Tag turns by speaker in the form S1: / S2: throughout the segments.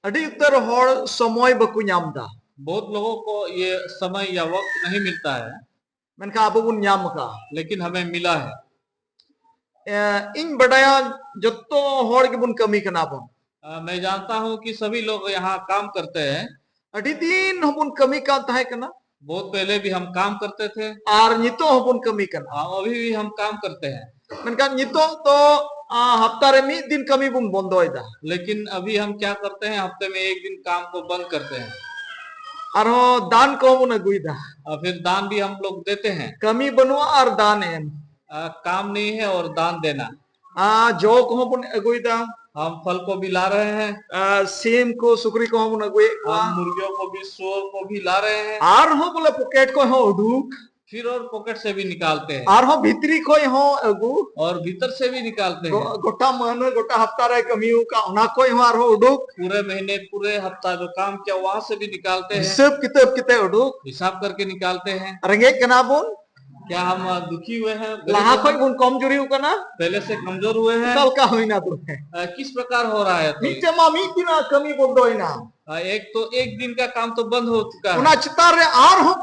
S1: ᱟᱹᱰᱤ ᱩᱛᱟᱹᱨ ᱦᱚᱲ ᱥᱚᱢᱚᱭ ᱵᱟᱠᱚ ᱧᱟᱢ ᱫᱟ
S2: बहुत लोगों को ये समय या वक्त नहीं मिलता है,
S1: ᱢᱮᱱᱠᱷᱟᱱ ᱟᱵᱚ ᱵᱚᱱ ᱧᱟम ᱟᱠᱟᱜᱼᱟ
S2: लेकिन हमें मिला है।
S1: ᱤᱧ ᱵᱟᱰᱟᱭᱟ ᱡᱚᱛᱚ ᱦᱚᱲ ᱜᱮᱵᱚन ᱠᱟᱹᱢᱤ ᱠᱟᱱᱟ ᱵᱚᱱ
S2: मैं जानता हूं कि सभी लोग यहाँ काम करते हैं।
S1: ᱟᱹᱰᱤ ᱫᱤᱱ ᱦᱚᱸᱵᱚᱱ ᱠᱟᱹᱢᱤ ᱠᱟᱱ ᱛᱟᱦᱮᱸ ᱠᱟᱱᱟ
S2: बहुत पहले भी हम काम करते थे,
S1: ᱟᱨ ᱱᱤᱛᱚᱜ ᱦᱚᱸᱵᱚᱱ ᱠᱟᱹᱢᱤ ᱠᱟᱱᱟ
S2: अभी भी हम काम करते हैं।
S1: ᱢᱮᱱᱠᱷᱟन ᱱᱤᱛᱚᱜ ᱫᱚ ᱦᱟᱯᱛᱟ ᱨᱮ ᱢᱤᱫ दिन ᱠᱟᱹᱢᱤ ᱵᱚᱱ ᱵᱚᱱᱫᱚᱭᱮᱫᱟ
S2: लेकिन अभी हम क्या करते हैं, हफ्ते में एक दिन काम को बंद करते हैं
S1: ᱟᱨᱦᱚᱸ ᱫᱟᱱ ᱠᱚᱦᱚᱸ ᱵᱚᱱ ᱟᱹᱜᱩᱭᱮᱫᱟ
S2: और फिर दान भी हम लोग देते हैं।
S1: ᱠᱟᱹᱢᱤ ᱵᱟᱹᱱᱩᱜᱼᱟ ᱟᱨ दान एम
S2: काम नहीं है और दान देना।
S1: ᱡᱚ ᱠᱚᱦᱚᱸ ᱵᱚᱱ ᱟᱹᱜᱩᱭᱮᱫᱟ
S2: हम फल को भी ला रहे हैं,
S1: ᱥᱤᱢ ᱠᱚ ᱥᱩᱠᱨᱤ कौन बन अगुए
S2: हम मुर्गियों को भी, सुअर को भी ला रहे हैं।
S1: आर हो बोले पॉकेट को हो उडूक
S2: फिर और पॉकेट से भी निकालते हैं,
S1: आर हो भीतरी को हो अगु
S2: और भीतर से भी निकालते हैं।
S1: गोटा महीने गोटा हफ्ता रे कमियो का ओना को हो आर हो उडूक
S2: पूरे महीने पूरे हफ्ता जो काम किया वहां से भी निकालते हैं,
S1: हिसाब किताब किते उडूक
S2: हिसाब करके निकालते हैं।
S1: रंगे कना बोन
S2: क्या हम दुखी हुए हैं,
S1: लाहा कोई बुन कमजोरी कना
S2: पहले से कमजोर हुए हैं,
S1: कल का होइना तो
S2: किस प्रकार हो रहा है? तो
S1: नीचमा मी दिना कमी बंदोइना
S2: एक तो एक दिन का काम तो बंद हो चुका है,
S1: उना चितार रे आर हो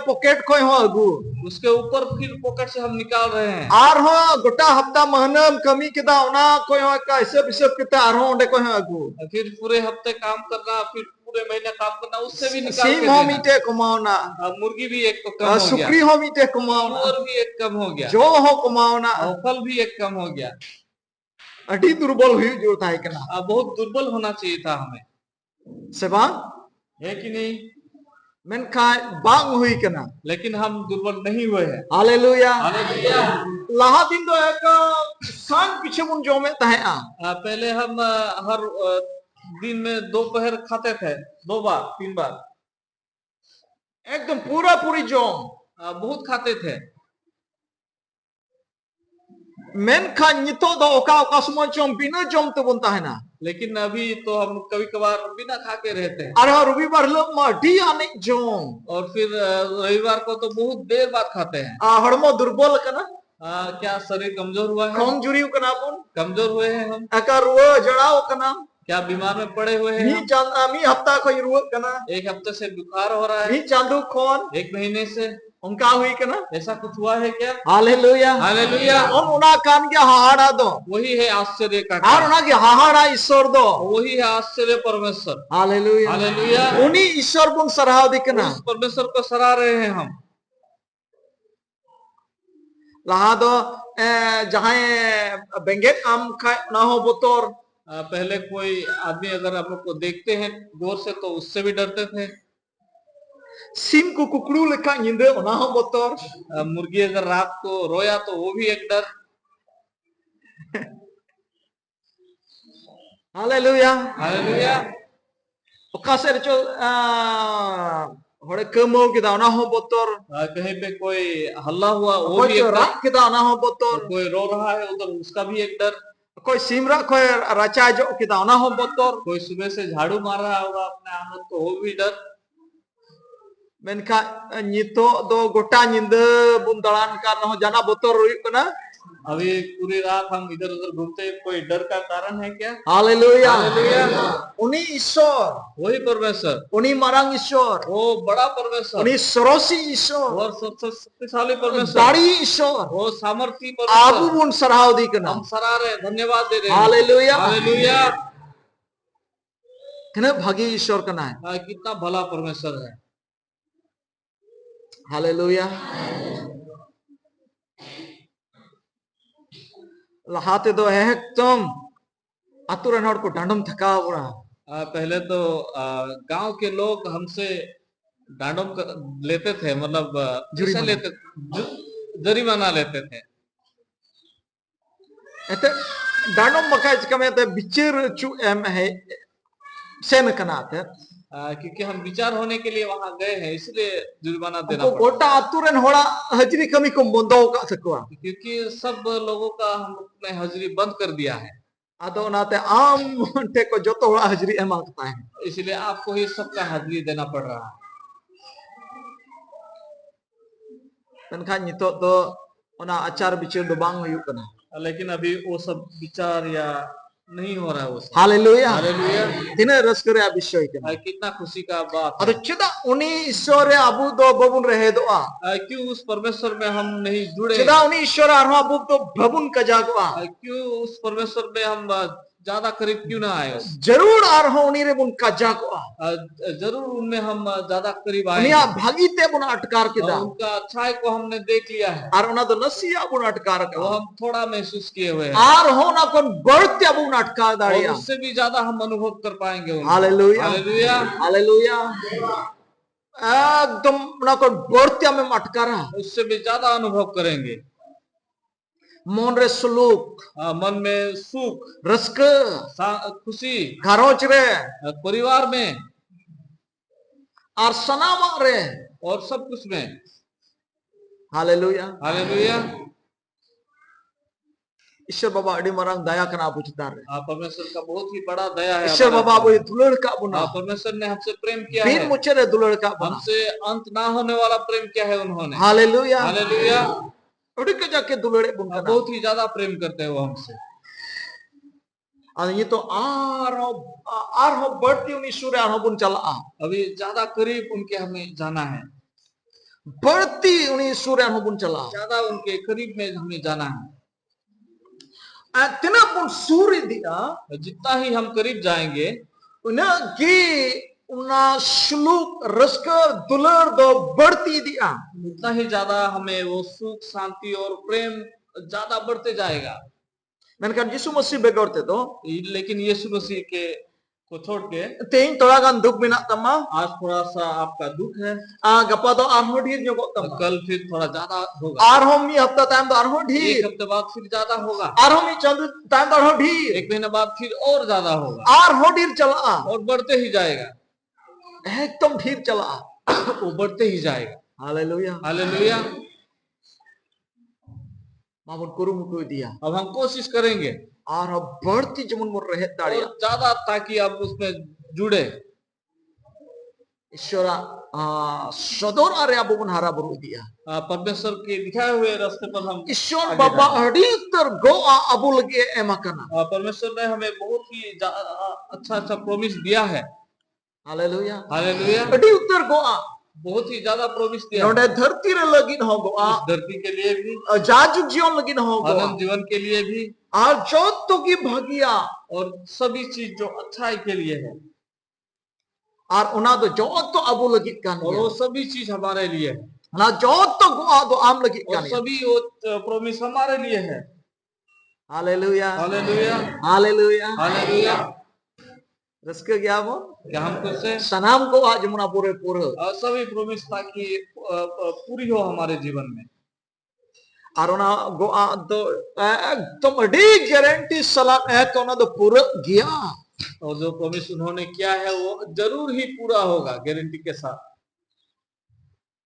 S1: पॉकेट को हो अगु
S2: उसके ऊपर फिर पॉकेट से हम निकाल रहे हैं।
S1: आर हो गोटा हफ्ता महीना कमी किदा ओना कोई हो का हिसाब हिसाब किते आर हो ओंडे को हो अगु
S2: फिर पूरे हफ्ते काम करना, फिर पूरे महीने काम करना, उससे भी निकाल के
S1: सीम हो
S2: देना।
S1: मीटे कमाओना
S2: मुर्गी भी एक तो कम हो गया,
S1: सुक्री हो मीटे कमाओना
S2: और भी एक कम हो गया,
S1: जो हो कमाओना
S2: और फल भी एक कम हो गया।
S1: अड़ी दुर्बल हुई जो था इकना
S2: बहुत दुर्बल होना चाहिए था हमें,
S1: सेवा
S2: है कि नहीं?
S1: मेनखा बांग हुई कना
S2: लेकिन हम दुर्बल नहीं हुए हैं।
S1: Hallelujah
S2: hallelujah.
S1: लाहा दिन दो एक सांग पीछे मुन जो में तहे
S2: पहले हम हर दिन में दोपहर खाते थे, 2 बार 3 बार,
S1: एकदम पूरा पूरी जोम
S2: बहुत खाते थे।
S1: मेनखा नितो दो ओका ओका समय जोम बिना जोम तो बनता है ना,
S2: लेकिन अभी तो हम कभी कभार बिना खा के रहते हैं,
S1: अरे रविवार लोग माटी आने जोम
S2: और फिर रविवार को तो बहुत देर बाद खाते हैं।
S1: हड़मो दुर्बल कना
S2: क्या शरीर कमजोर हुआ है?
S1: कमजोरी कना बुन
S2: कमजोर हुए हैं हम।
S1: अका रुआ जड़ाओ कना
S2: क्या बीमार में पड़े हुए हैं?
S1: मी हफ्ता को रुआ कना,
S2: एक हफ्ते से बुखार हो रहा है,
S1: मी चांदू खोन
S2: 1 महीने से
S1: उनका हुई कना,
S2: ऐसा कुछ हुआ है क्या?
S1: Hallelujah
S2: hallelujah.
S1: उना कान के हाहाड़ा दो,
S2: वही है आश्चर्य का
S1: और उना के हाहाड़ा ईश्वर दो,
S2: वही है आश्चर्य परमेश्वर।
S1: Hallelujah
S2: hallelujah.
S1: उन्हीं ईश्वर बुन सराह दिकना,
S2: उस परमेश्वर को सराह रहे हैं हम।
S1: लहा दो जहां बेंगेट आम खाए ना हो बोतोर,
S2: पहले कोई आदमी अगर हम लोग को देखते हैं गौर से तो उससे भी डरते थे।
S1: सिम को कुकड़ू लेखा निंदे ना हो बोतोर,
S2: मुर्गी अगर रात को रोया तो वो भी एक डर।
S1: Hallelujah
S2: hallelujah.
S1: ओका से चो होड़े कमो के दाना हो बोतोर,
S2: कहीं पे कोई हल्ला हुआ वो भी
S1: कोई
S2: एक
S1: रात के दाना हो बोतोर,
S2: कोई रो रहा है उधर उसका भी एक डर,
S1: कोई सिमरा कोई रचा जो के दाना हो बोतोर,
S2: कोई सुबह से झाड़ू मार रहा होगा अपने आंगन तो वो भी डर।
S1: मेनखा नितो दो गोटा निंद बुन दलान का हो जाना बोतोर रुई कना,
S2: अभी पूरी रात हम इधर उधर घूमते, कोई डर का कारण है क्या?
S1: Hallelujah
S2: hallelujah.
S1: उन्हीं ईश्वर,
S2: वही परमेश्वर,
S1: उन्हीं मरांग ईश्वर,
S2: वो बड़ा परमेश्वर,
S1: उन्हीं सरोसी ईश्वर,
S2: वो शक्तिशाली परमेश्वर,
S1: बड़ी ईश्वर,
S2: वो सामर्थी
S1: आबू
S2: परमेश्वर,
S1: बुन सराह दी कना,
S2: हम सराह रहे, धन्यवाद दे रहे हैं।
S1: Hallelujah
S2: hallelujah.
S1: कितना भागी ईश्वर कना है,
S2: कितना भला परमेश्वर है।
S1: हालेलुया लहाते दो एकदम आतुरन हड़ को डांडम थका बुरा,
S2: पहले तो गांव के लोग हमसे डांडम लेते थे, मतलब पैसे लेते, जरिमाना लेते थे।
S1: एते डांडम मकाज कमे ते बिचर चु एम है सेन कना थे,
S2: क्योंकि हम विचार होने के लिए वहां गए हैं इसलिए जुर्माना देना
S1: को
S2: पड़ा।
S1: गोटा आतुरन होड़ा हजरी कमी को बंदो का सकवा,
S2: क्योंकि सब लोगों का हम लोग ने हाजिरी बंद कर दिया है,
S1: आदो नाते आम टे को जो तो हाजिरी एमाकता है,
S2: इसलिए आपको ही सबका हाजिरी देना पड़ रहा है।
S1: तनखा नितो तो ओना आचार विचार दो बांग हुई कना,
S2: लेकिन अभी वो सब विचार या नहीं हो रहा है वो सब।
S1: Hallelujah
S2: hallelujah.
S1: तिना रस्क रे विषय कना
S2: कितना खुशी का बात
S1: अदो
S2: है।
S1: चेदा उनी ईश्वर रे अबु दो बबुन रहे दोआ
S2: क्यों उस परमेश्वर में हम नहीं जुड़े?
S1: चेदा उनी ईश्वर आरो अबु तो बबुन कजागवा
S2: क्यों उस परमेश्वर में हम ज्यादा करीब क्यों ना आए?
S1: जरूर आरो उनी रे बुन कजागवा
S2: जरूर उनमें हम ज्यादा करीब आए।
S1: उनिया भागीते बुन अटकार किदा
S2: उनका अच्छाई को हमने देख लिया है।
S1: आर उना दो नसिया बुन अटकार
S2: वो
S1: का
S2: हम थोड़ा महसूस किए हुए हैं।
S1: आर हो ना कोन बढ़ते बुन अटकार
S2: और
S1: दाड़िया
S2: उससे भी ज्यादा हम अनुभव कर पाएंगे उनको।
S1: Hallelujah
S2: hallelujah.
S1: हालेलुया एकदम ना कोन बढ़ते में अटकारा
S2: उससे भी ज्यादा अनुभव करेंगे।
S1: मन रे सुलूक
S2: मन में सुख,
S1: रस्क
S2: खुशी,
S1: घरोच रे
S2: परिवार में
S1: आर सनामा रे
S2: और सब कुछ में।
S1: Hallelujah
S2: hallelujah.
S1: ईश्वर बाबा अड़ी मरंग दया कना अबु चितार रे
S2: परमेश्वर का बहुत ही बड़ा दया है।
S1: ईश्वर बाबा अबु दुलड़ का बुना
S2: परमेश्वर ने हमसे प्रेम किया
S1: बिन
S2: है।
S1: मुचे रे दुलड़ का बुना
S2: हमसे अंत ना होने वाला प्रेम किया है उन्होंने।
S1: Hallelujah
S2: hallelujah.
S1: उड़ी के जाके दुलड़े बुन कना
S2: बहुत ही ज्यादा प्रेम करते हैं वो हमसे।
S1: और ये तो आर हो बढ़ती उन ईश्वर आर हो बुन चला
S2: अभी ज्यादा करीब उनके हमें जाना है।
S1: बढ़ती उन ईश्वर आर हो बुन चला
S2: ज्यादा उनके करीब में हमें जाना है।
S1: तिना बुन सूर्य दिया
S2: जितना ही हम करीब जाएंगे
S1: उना की उना शुलूक रस्क दुलड़ दो बढ़ती दिया
S2: उतना ही ज्यादा हमें वो सुख, शांति और प्रेम ज्यादा बढ़ते जाएगा।
S1: मेनखान यीशु मसीह बेगरते तो
S2: लेकिन यीशु मसीह के को छोड़ के
S1: तेईन थोड़ा गान दुख बिना तमा
S2: आज थोड़ा सा आपका दुख है।
S1: गपा तो आरहो ढीर जो तमा
S2: कल फिर थोड़ा ज्यादा होगा।
S1: आरहो मी हफ्ता टाइम तो आरहो
S2: एक
S1: ढीर
S2: हफ्ते बाद फिर ज्यादा होगा।
S1: आरहो मी चंद टाइम तो आरहो ढीर
S2: एक महीने बाद फिर और ज्यादा होगा।
S1: आरहो ढीर चला
S2: और बढ़ते ही जाएगा।
S1: एकदम ढीर चला
S2: वो बढ़ते ही जाएगा।
S1: Hallelujah
S2: hallelujah.
S1: माबुन कुरुमुटु दिया
S2: अब हम कोशिश करेंगे
S1: और बढ़ती जमुन मुर रहे दाड़िया
S2: ज्यादा, ताकि आप उसमें जुड़े।
S1: ईश्वरा सदोर आरे अबुन हारा बरु दिया
S2: परमेश्वर के दिखाए हुए रास्ते पर हम
S1: ईश्वर बाबा अड़ीतर गो अबु लगे एमाकना
S2: परमेश्वर ने हमें बहुत ही अच्छा अच्छा प्रॉमिस दिया है।
S1: Hallelujah
S2: hallelujah.
S1: अड़ीतर गो
S2: बहुत ही ज्यादा प्रॉमिस दिया
S1: नोडे धरती रे लगिन हो गो
S2: इस धरती के लिए भी,
S1: जाजुग जीवन लगिन हो गो
S2: अनंत जीवन के लिए भी,
S1: और जो तो की भागिया
S2: और सभी चीज जो अच्छाई के लिए है।
S1: और उना तो जो तो अबु लगित कान
S2: और वो सभी चीज हमारे लिए है।
S1: ना जो तो गो दो आम लगित
S2: और
S1: कान
S2: सभी वो प्रॉमिस हमारे लिए है।
S1: Hallelujah
S2: hallelujah.
S1: Hallelujah
S2: hallelujah.
S1: रस्के गया वो
S2: क्या हम खुद से
S1: सनाम को आज मुना पूरे पूरे
S2: सभी प्रॉमिस ताकि पूरी हो हमारे जीवन में।
S1: और उना गो तो एकदम अड़ी गारंटी सलाम है तो ना तो पूरा गया
S2: और जो प्रॉमिस उन्होंने किया है वो जरूर ही पूरा होगा, गारंटी के साथ।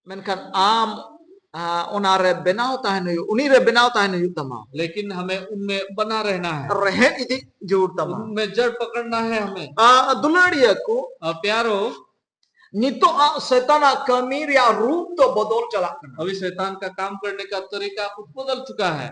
S1: मेनखान आम उनारे बनाव ताहन उनी रे बनाव ताहन तमा
S2: लेकिन हमें उनमें बना रहना है।
S1: रहन इदी जोड़ तमा
S2: उनमें जड़ पकड़ना है हमें।
S1: दुलाड़िया को
S2: प्यारो
S1: नितो शैताना कमीर या रूप तो बदल चला
S2: अभी शैतान का काम करने का तरीका कुछ बदल चुका है।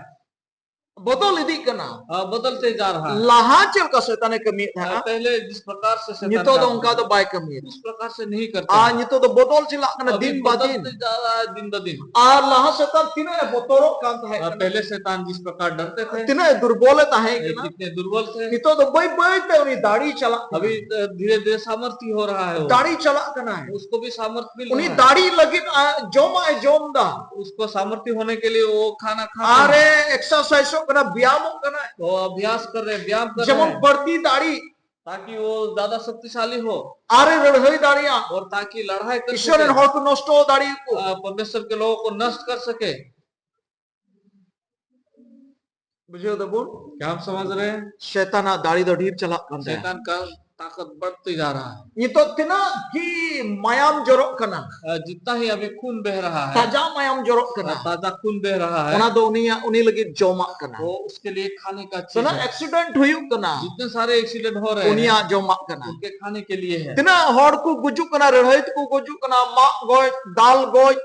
S1: बदल इदी कना
S2: बदलते जा रहा है।
S1: लहाचल का शैतान कमी था
S2: पहले जिस प्रकार से शैतान
S1: नितो तो उनका तो बाय कमी
S2: उस प्रकार से नहीं करता।
S1: नितो तो बदल चला कना दिन ब दिन
S2: जा रहा है, दिन ब दिन।
S1: और लहा शैतान तिने बतरो काम है
S2: पहले शैतान जिस प्रकार डरते थे,
S1: तिने दुर्बलता है
S2: कितने दुर्बल थे,
S1: नितो तो बई बई पे उनी दाढ़ी चला
S2: अभी धीरे धीरे सामर्थ्य हो रहा है।
S1: दाढ़ी चला कना है
S2: उसको भी सामर्थ्य मिल
S1: उनी
S2: रहा है।
S1: दाढ़ी लगी जोमा जोमदा
S2: उसको सामर्थ्य होने के लिए वो खाना खा
S1: अरे एक्सरसाइज कना व्यायाम कना
S2: वो अभ्यास कर रहे, व्यायाम कर रहे
S1: जमन
S2: हैं,
S1: बढ़ती दाढ़ी
S2: ताकि वो ज्यादा शक्तिशाली हो
S1: अरे लड़ाई दाढ़िया
S2: और ताकि लड़ाई कर
S1: ईश्वर
S2: सके,
S1: हॉट नष्ट हो दाढ़ी को
S2: परमेश्वर के लोगों को नष्ट कर सके।
S1: बुझे तो बोल
S2: क्या हम समझ रहे हैं?
S1: शैतान दाढ़ी तो ढीर चला करता है
S2: शैतान का ताकत बढ़ती जा रहा है।
S1: ये तो तिना की मायाम जरो कना
S2: जितना ही अभी खून बह रहा है,
S1: ताजा मायाम जरो कना
S2: ताजा खून बह रहा है,
S1: ओना दो उनी लगी जोमा कना
S2: वो उसके लिए खाने का चीज
S1: सना
S2: है।
S1: एक्सीडेंट हुई कना
S2: जितने सारे एक्सीडेंट हो रहे हैं
S1: उनिया जोमा कना
S2: उनके खाने के लिए है।
S1: तिना हॉट को गुजु कना रहत को गुजु कना मा गोय दाल गोय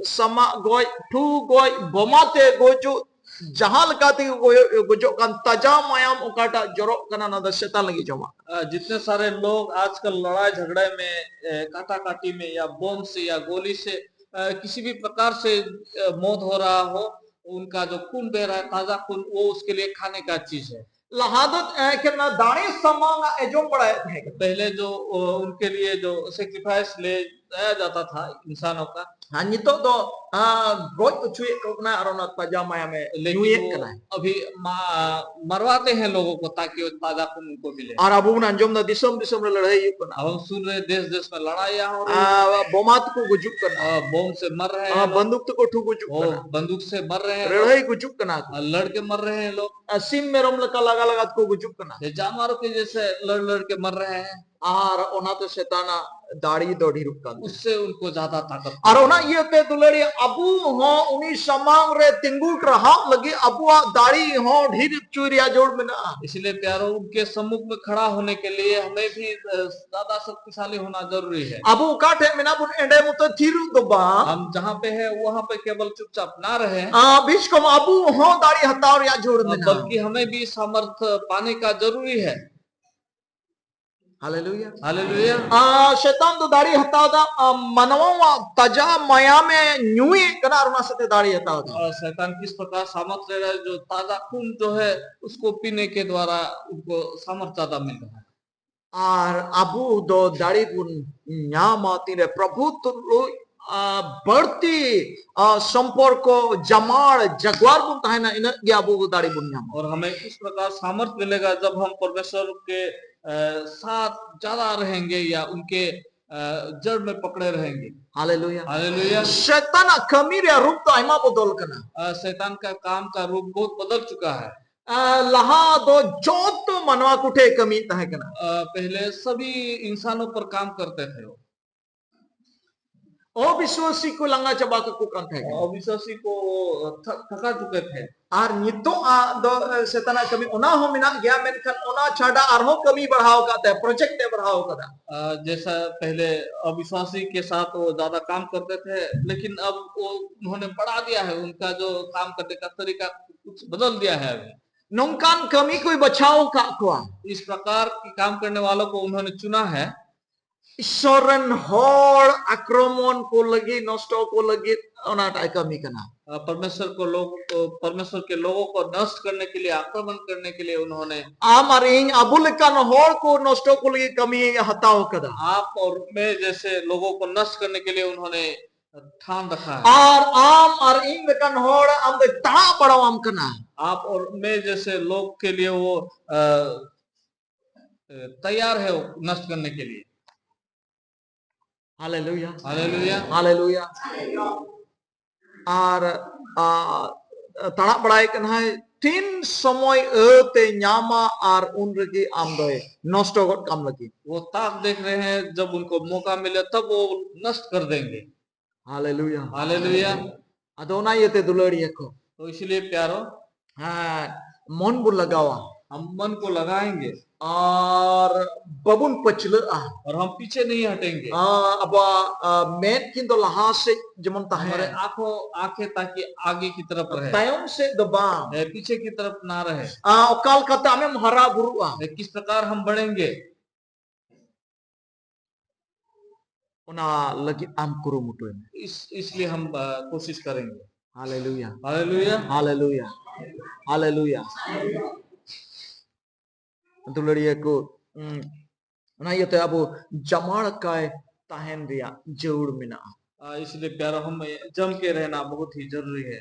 S1: समा गोय ठू गोय बोमाते गोजु जहां लकाते गुजोक kan ताजा मायाम उकाटा जरो kana ना शैतान लगी जमा
S2: जितने सारे लोग आजकल लड़ाई झगड़े में काटा काटी में या बम से या गोली से किसी भी प्रकार से मौत हो रहा हो, उनका जो खून बह रहा है ताजा खून, वो उसके लिए खाने का चीज है।
S1: lahadat kena दाने समांगा एजोम पड़ा है
S2: पहले जो उनके लिए जो सेक्रीफाइस ले जाया जाता था इंसानों का,
S1: हाँ नितो तो गoj उचुए को ना अरोना ताजा माया में
S2: लेकिन
S1: नुए
S2: वो
S1: कना
S2: अभी मरवाते हैं लोगों को ताकि वो ताजा खून उनको मिले।
S1: और अब उन अंजुम ना दिसम दिसम लड़ाई यू कना
S2: अब हम सुन रहे देश देश में लड़ाइयाँ हो रही हैं,
S1: बोमात को गुजुक कना
S2: बम से मर रहे हैं लोग,
S1: बंदूक को ठू गुजुक
S2: वो
S1: कना
S2: बंदूक से मर रहे हैं
S1: लड़ाई गुजुक कना
S2: लड़के मर रहे हैं लोग,
S1: सिम में रोम लगा लगा लगा को गुजुक कना
S2: ये जानवरों के जैसे लड़ लड़ के मर रहे हैं।
S1: और ओना तो शैताना दाढ़ी दो ढीरुक का
S2: उससे उनको ज्यादा ताकत
S1: और ओना ये ते दुलड़ी अबू हो उनी समांग रे तिंगुट रहा लगी अबुआ दाढ़ी हो ढीर चूरिया जोड़ में ना।
S2: इसलिए प्यारो उनके सम्मुख में खड़ा होने के लिए हमें भी ज्यादा शक्तिशाली होना जरूरी है।
S1: अबू काठे मिना बुन एंडे मुतो थिरु दोबा
S2: हम जहाँ पे है वहाँ पे केवल चुपचाप ना रहे,
S1: बीच को अबू हो दाढ़ी हतार या जोड़ में ना,
S2: बल्कि हमें भी सामर्थ पाने का जरूरी है।
S1: Hallelujah
S2: hallelujah.
S1: शैतान तो दाढ़ी हटाता मनवा तजा माया में न्यूए कना अरुणा सते दाढ़ी हटाता
S2: और शैतान किस प्रकार सामर्थ ले रहा है, जो ताजा खून जो है उसको पीने के द्वारा उनको सामर्थ ज्यादा मिल रहा है।
S1: और अबू दो दाढ़ी बुन न्यामाती रे प्रभु तो बढ़ती संपर्क जमाड़ जगवार बुन तहना इन गया अबू दाढ़ी बुन न्याम
S2: और हमें किस प्रकार सामर्थ मिलेगा जब हम परमेश्वर के साथ ज्यादा रहेंगे या उनके जड़ में पकड़े रहेंगे।
S1: Hallelujah
S2: hallelujah.
S1: शैतान कमी रे रूप तो आइमा बदल कना
S2: शैतान का काम का रूप बहुत बदल चुका है।
S1: लहा दो जो तो मनवा कुठे कमी तहे कना
S2: पहले सभी इंसानों पर काम करते थे वो,
S1: अविश्वासी को लंगा चबा को काम थे
S2: अविश्वासी को थका चुके थे।
S1: और नितो दो शैतान कमी ओना हो मिना गया मेनखान ओना छाड़ा आरो कमी बढ़ाओ का प्रोजेक्ट बढ़ाओ का
S2: जैसा पहले अविश्वासी के साथ वो ज्यादा काम करते थे, लेकिन अब वो उन्होंने बढ़ा दिया है, उनका जो काम करने का तरीका कुछ बदल दिया है। अभी
S1: नौकान कमी कोई बचाओ का कुआ
S2: इस प्रकार के काम करने वालों को उन्होंने चुना है।
S1: ईश्वरन होड़ आक्रमण को लगी नष्टों को लगी ओनाटा कमी करना
S2: परमेश्वर के लोगों को नष्ट करने के लिए, आक्रमण करने के लिए उन्होंने
S1: आमर इन अबुलकन होड़ को नष्टों को लगी कमी हटाओ कदा
S2: आप और मैं जैसे लोगों को नष्ट करने के लिए उन्होंने ठान रखा है।
S1: और आम और इन लकन होड़ हम दे ता पड़ो हम करना
S2: आप और मैं जैसे लोग के लिए वो तैयार है नष्ट करने के लिए।
S1: Hallelujah
S2: hallelujah.
S1: हालेलुया। और तड़ा बड़ाई कन है तीन समय ते न्यामा और उन रगी आम दोए नष्ट हो काम लगी,
S2: वो ताक देख रहे हैं, जब उनको मौका मिले तब वो नष्ट कर देंगे।
S1: Hallelujah
S2: hallelujah.
S1: अदोना ये ते दुलड़ी को
S2: तो इसलिए प्यारो
S1: हाँ मन बुल लगावा,
S2: हम मन को लगाएंगे
S1: और बबुन पचल
S2: और हम पीछे नहीं हटेंगे।
S1: अब मेन किंतु लहा से जमन
S2: हमारे
S1: ताहे
S2: आंखें ताकि आगे की तरफ रहे,
S1: तायों से दबा
S2: पीछे की तरफ ना रहे।
S1: अकाल कता में हरा बुरुआ
S2: किस प्रकार हम बढ़ेंगे
S1: उना लगी आम कुरु मुटु
S2: इसलिए हम कोशिश करेंगे।
S1: Hallelujah
S2: hallelujah.
S1: Hallelujah hallelujah. दुलड़िए को ना ये तो अब जमाड़ का ताहन रिया जरूर मिना,
S2: इसलिए प्यारा हम जम के रहना बहुत ही जरूरी है।